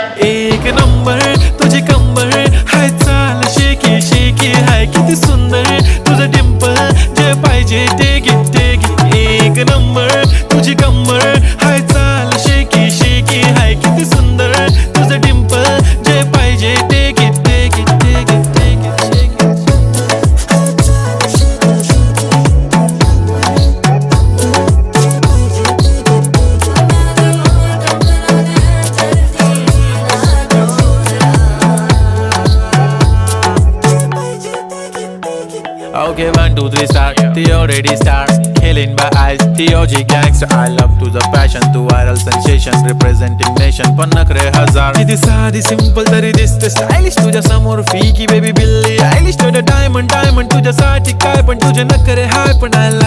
एक नंबर तुझी कंबर हाय, चाल शेकी शेकी हाय, किती सुंदर तुझं डिंपल, जे पाहिजे ते घे. एक नंबर तुझी कंबर हाय, चाल शेकी शेकी हाय, किती सुंदर तुझं डिंपल, जे पाहिजे ते घे. Okay, 1, 2, 3 start. The already start. Killing by eyes. The OG gangster. I love to the passion, to viral sensation, representing nation. पन्नकरे हजार. किती साधी simple तरी दिसते stylish तुझ्या समोर फीकी baby बिल्ली. Stylish to the diamond तुझ्यासाठी काय पण तुझे नखरे हाय पण I like.